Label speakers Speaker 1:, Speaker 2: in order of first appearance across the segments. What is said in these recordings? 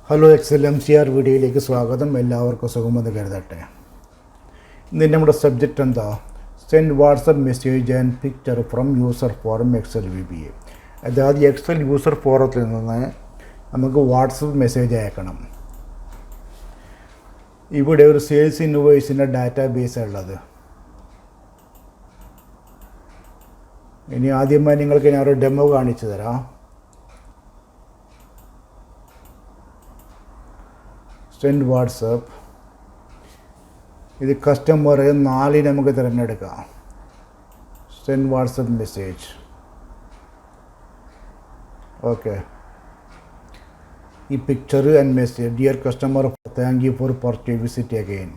Speaker 1: Hello ExcelMcr വീഡിയോയിലേക്ക് സ്വാഗതം. എല്ലാവർക്കും സുഖമെന്ന് കരുതട്ടെ. ഇന്ന് നമ്മുടെ സബ്ജക്റ്റ് എന്താ? Send WhatsApp message and picture from user forum Excel VBA. അതായത് എക്സൽ യൂസർ ഫോറത്തിൽ നിന്ന് നമുക്ക് വാട്സപ്പ് മെസ്സേജ് അയക്കണം. ഇവിടെ ഒരു സെയിൽസ് ഇൻവോയ്സിൻ്റെ ഡാറ്റാബേസ് ഉള്ളത്. ഇനി ആദ്യമായി നിങ്ങൾക്ക് ഞാനൊരു ഡെമോ കാണിച്ചു തരാം. Send WhatsApp. ഇത് കസ്റ്റമർ 4 നമുക്ക് തിരഞ്ഞെടുക്കാം. Send WhatsApp message. ഓക്കെ. ഈ picture and message. Dear customer, thank you for purchase, visit again.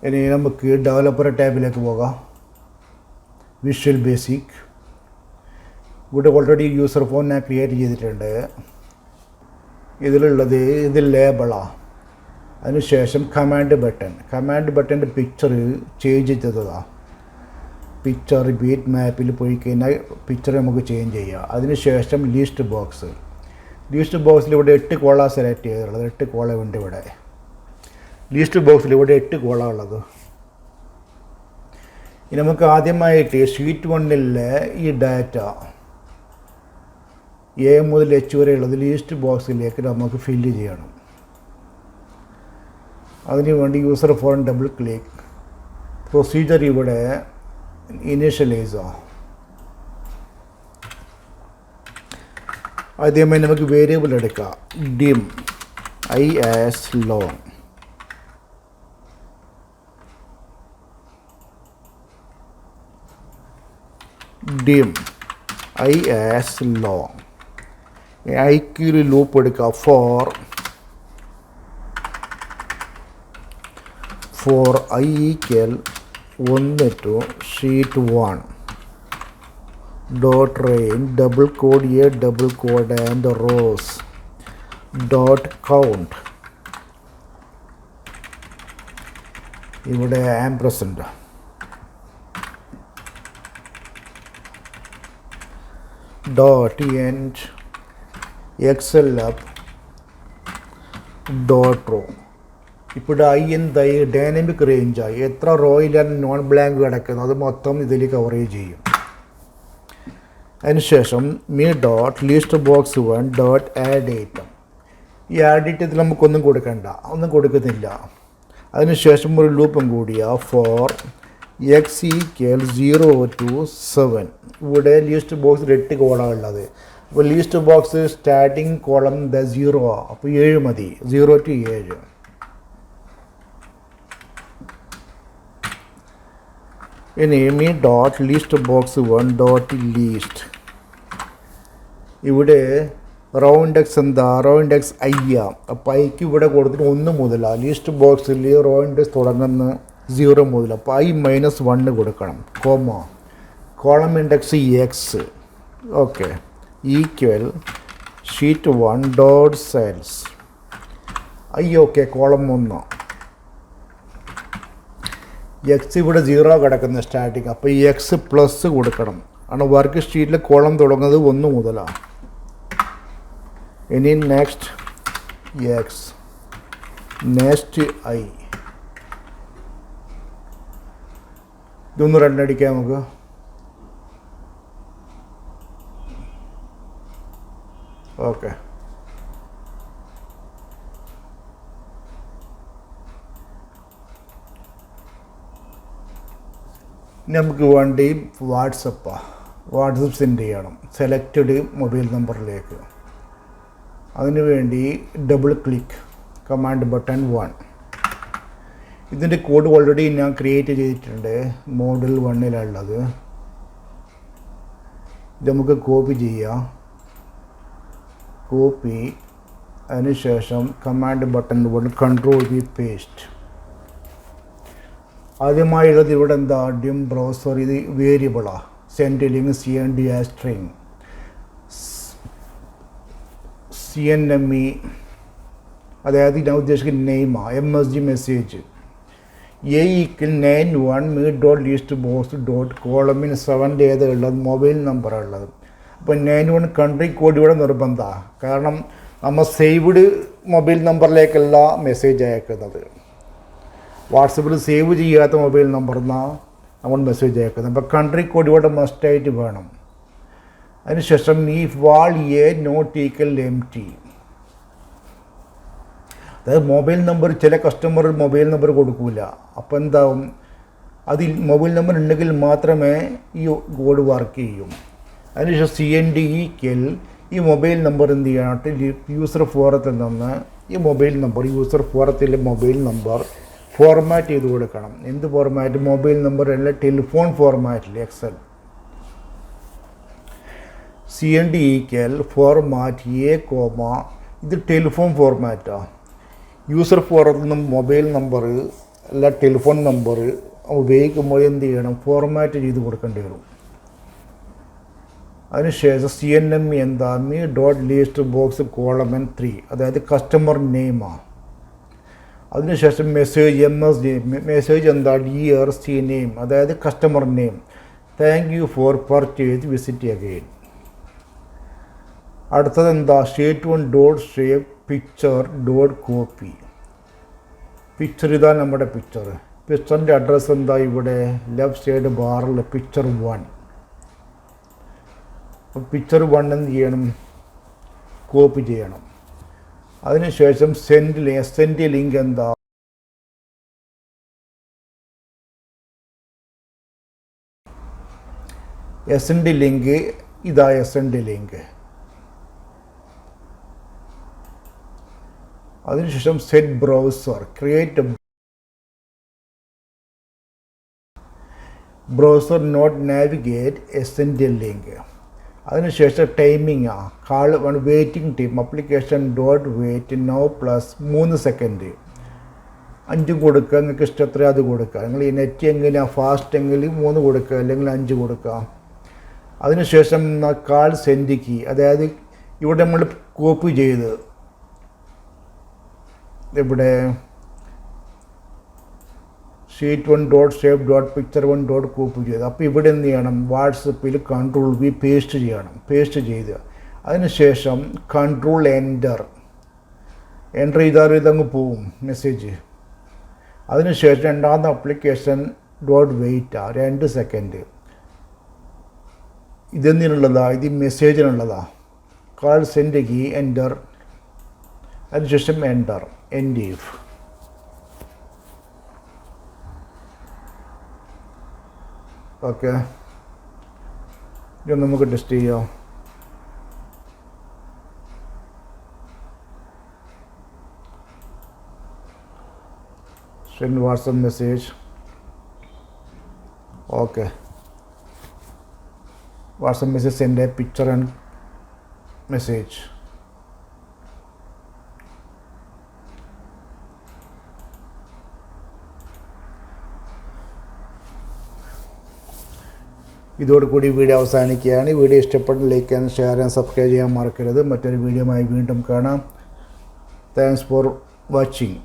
Speaker 1: ഇനി നമുക്ക് ഡെവലപ്പർ ടാബിലേക്ക് പോകാം. Visual basic. ഇവിടെ ഓൾറെഡി യൂസർ ഫോൺ ഞാൻ ക്രിയേറ്റ് ചെയ്തിട്ടുണ്ട്. ഇത് ലേബിളാണ്. അതിനുശേഷം കമാൻഡ് ബട്ടൻ്റെ പിക്ചർ ചേഞ്ച് ചെയ്തതാണ്. പിക്ചർ ബീറ്റ് മാപ്പിൽ പോയി കഴിഞ്ഞാൽ പിക്ചർ നമുക്ക് ചേഞ്ച് ചെയ്യാം. അതിനുശേഷം ലിസ്റ്റ് ബോക്സിൽ ഇവിടെ 8 കോള സെലക്ട് ചെയ്തിട്ടുള്ളത്. 8 കോള ഉണ്ട് ഇവിടെ. ലിസ്റ്റ് ബോക്സിൽ ഇവിടെ 8 കോള ഉള്ളത്. ഇനി നമുക്ക് ആദ്യമായിട്ട് ഷീറ്റ് 1-ലെ ഈ ഡാറ്റ A മുതൽ H വരെയുള്ളത് ലിസ്റ്റ് ബോക്സിലേക്ക് നമുക്ക് ഫില്ല് ചെയ്യണം. അതിനുവേണ്ടി user phone double click. Procedure ഇവിടെ ഇനീഷ്യലൈസ്. ആദ്യമായി നമുക്ക് വേരിയബിൾ എടുക്കാം. dim I as long. dim I as long. ഐക്യൂല് ലൂപ്പ് എടുക്കുക. For I equal 1 to sheet 1 dot range double quote A double quote and rows dot count. ഇവിടെ ആംപർസൻഡ്. dot end excel up dot row. ഇപ്പോൾ എന്തായി? Dynamic റേഞ്ചായി. എത്ര റോയിലാണ് non blank കിടക്കുന്നത് അത് മൊത്തം ഇതിൽ കവറേജ് ചെയ്യും. അതിനുശേഷം dot list box 1 dot add item. ഈ ആഡ് ഐറ്റത്തിൽ നമുക്കൊന്നും കൊടുക്കണ്ട, ഒന്നും കൊടുക്കുന്നില്ല. അതിനുശേഷം ഒരു ലൂപ്പും കൂടിയ ഫോർ x equal 0 to 7. ഇവിടെ ലിസ്റ്റ് ബോക്സിൽ 8 കോളാണ് ഉള്ളത്. അപ്പോൾ ലിസ്റ്റ് ബോക്സ് സ്റ്റാർട്ടിങ് കോളം 0 ആണ്. അപ്പോൾ 7 മതി. 0 to 7. ഇനി dot list box 1 dot least. ഇവിടെ റൗണ്ട് എക്സ് എന്താ? റൗണ്ട് എക്സ് I ആണ്. അപ്പോൾ ഐക്ക് ഇവിടെ കൊടുത്തിട്ട് 1 മുതലാണ്. ലിസ്റ്റ് ബോക്സിൽ റൗണ്ട് എക്സ് തുടങ്ങുന്ന 0 മുതൽ. അപ്പോൾ I-1 കൊടുക്കണം. Column index X. Okay. Equal sheet 1 dot cells okay. Column 1. X ഇവിടെ 0 കിടക്കുന്ന സ്റ്റാർട്ടിങ്. അപ്പോൾ ഈ എക്സ് പ്ലസ് കൊടുക്കണം. കാരണം വർക്ക് ഷീറ്റിൽ കോളം തുടങ്ങുന്നത് 1 മുതലാണ്. ഇനി നെക്സ്റ്റ് എക്സ്, നെക്സ്റ്റ് I. ഇതൊന്ന് രണ്ടടിക്കാം നമുക്ക്. ഓക്കെ. നമുക്ക് വേണ്ടി വാട്സപ്പ് സെൻഡ് ചെയ്യണം. സെലക്റ്റഡ് മൊബൈൽ നമ്പറിലേക്ക്. അതിനുവേണ്ടി ഡബിൾ ക്ലിക്ക്. Command button 1. ഇതിൻ്റെ കോഡ് ഓൾറെഡി ഞാൻ ക്രിയേറ്റ് ചെയ്തിട്ടുണ്ട്. മോഡൽ 1-ലുള്ളത്. ഇത് നമുക്ക് കോപ്പി ചെയ്യാം. കോപ്പി. അതിനുശേഷം command button 1 control V paste. ആദ്യമായുള്ളത് ഇവിടെ എന്താ? Dim browser. ഇത് വേരിയബിളാണ്. Send link CND as string. CNME അതായത് ഞാൻ ഉദ്ദേശിക്കുന്ന നെയിമാണ്. MSG message. A equal 91 me dot list box dot column 7 ഏതുള്ളത് മൊബൈൽ നമ്പർ ഉള്ളത്. അപ്പോൾ 91 കൺട്രി കോഡ് ഇവിടെ നിർബന്ധമാണ്. കാരണം നമ്മൾ സേവ്ഡ് മൊബൈൽ നമ്പറിലേക്കല്ല മെസ്സേജ് അയക്കുന്നത്. വാട്സപ്പിൽ സേവ് ചെയ്യാത്ത മൊബൈൽ നമ്പറിനാണ് നമ്മൾ മെസ്സേജ് അയക്കുന്നത്. അപ്പോൾ കൺട്രി കോഡ് ഇവിടെ മസ്റ്റായിട്ട് വേണം. അതിനുശേഷം ഈ വാൾ A not equal empty, അതായത് മൊബൈൽ നമ്പർ ചില കസ്റ്റമർ മൊബൈൽ നമ്പർ കൊടുക്കില്ല. അപ്പോൾ എന്താവും, അതിൽ മൊബൈൽ നമ്പർ ഉണ്ടെങ്കിൽ മാത്രമേ ഈ കോഡ് വർക്ക് ചെയ്യും. അതിനുശേഷം CND ഈക്വൽ ഈ മൊബൈൽ നമ്പർ എന്ത് ചെയ്യണം, യൂസർ ഫോറത്തിൽ നിന്ന് ഈ മൊബൈൽ നമ്പർ യൂസർ ഫോറത്തിലെ മൊബൈൽ നമ്പർ ഫോർമാറ്റ് ചെയ്ത് കൊടുക്കണം. എന്ത് ഫോർമാറ്റ്, മൊബൈൽ നമ്പർ അല്ല ടെലിഫോൺ ഫോർമാറ്റിൽ excel. CND equal format A comma, ഇത് ടെലിഫോൺ ഫോർമാറ്റാണ്. യൂസർ ഫോറത്തിൽ നിന്നും മൊബൈൽ നമ്പർ അല്ല ടെലിഫോൺ നമ്പർ ഉപയോഗിക്കുമ്പോൾ എന്ത് ചെയ്യണം, ഫോർമാറ്റ് ചെയ്ത് കൊടുക്കേണ്ടി വരും. അതിനുശേഷം CNM എന്താ, മീ ഡോട്ട് ലീസ്റ്റ് ബോക്സ് കോളമൻ 3, അതായത് കസ്റ്റമർ നെയിമാണ്. അതിനുശേഷം മെസ്സേജ് MSG, മെസ്സേജ് എന്താ, ഡിയർ സി നെയിം, അതായത് customer name, thank you for purchase visit again. അടുത്തത് എന്താ, sheet 1 dot save picture dot copy. Picture ഇതാ നമ്മുടെ പിക്ചർ. പിക്ചറിൻ്റെ അഡ്രസ്സ് എന്താ, ഇവിടെ ലെഫ്റ്റ് സൈഡ് ബാറിൽ പിക്ചർ 1. പിക്ചർ 1 എന്ത് ചെയ്യണം, കോപ്പി ചെയ്യണം. അതിനുശേഷം സെൻഡ് ലിങ്ക് എന്താ, SND ലിങ്ക് ഇതാ SND ലിങ്ക്. അതിനുശേഷം set browser, create browser not navigate essential link. അതിനുശേഷം timing call waiting time application dot wait no plus 3 second. 5 കൊടുക്കുക, നിങ്ങൾക്ക് ഇഷ്ടത്ര അത് കൊടുക്കുക. നിങ്ങൾ ഈ നെറ്റ് എങ്ങനെയാണ് ഫാസ്റ്റ് എങ്കിൽ 3 കൊടുക്കുക, അല്ലെങ്കിൽ 5 കൊടുക്കുക. അതിനുശേഷം കാൾ സെൻഡ് കീ, അതായത് ഇവിടെ നമ്മൾ കോപ്പി ചെയ്ത് ഇവിടെ sheet 1 dot save dot picture 1 dot copy ചെയ്ത്. അപ്പോൾ ഇവിടെ എന്ത് ചെയ്യണം, വാട്സപ്പിൽ Ctrl+V പേസ്റ്റ് ചെയ്യണം. പേസ്റ്റ് ചെയ്ത് അതിനുശേഷം Ctrl എൻ്റർ ചെയ്താൽ ഇതങ്ങ് പോവും മെസ്സേജ്. അതിനുശേഷം രണ്ടാമത്തെ അപ്ലിക്കേഷൻ ഡോട്ട് വെയിറ്റ് 2 സെക്കൻഡ്. ഇതെന്തിനുള്ളതാ, ഇത് മെസ്സേജിനുള്ളതാ. കാൾ സെൻഡ് കീ എൻ്റർ, അതിനുശേഷം എൻ്റർ എൻഡ് ഇഫ്. ഓക്കെ, ഇത് നമുക്ക് ടെസ്റ്റ് ചെയ്യാം. Send WhatsApp message. Okay, WhatsApp message send A picture and message. ഇതോടുകൂടി വീഡിയോ അവസാനിക്കുകയാണ്. വീഡിയോ ഇഷ്ടപ്പെട്ട ലൈക്ക് ചെയ്യാൻ, ഷെയർ ചെയ്യാൻ, സബ്സ്ക്രൈബ് ചെയ്യാൻ മറക്കരുത്. മറ്റൊരു വീഡിയോയുമായി വീണ്ടും കാണാം. Thanks for watching.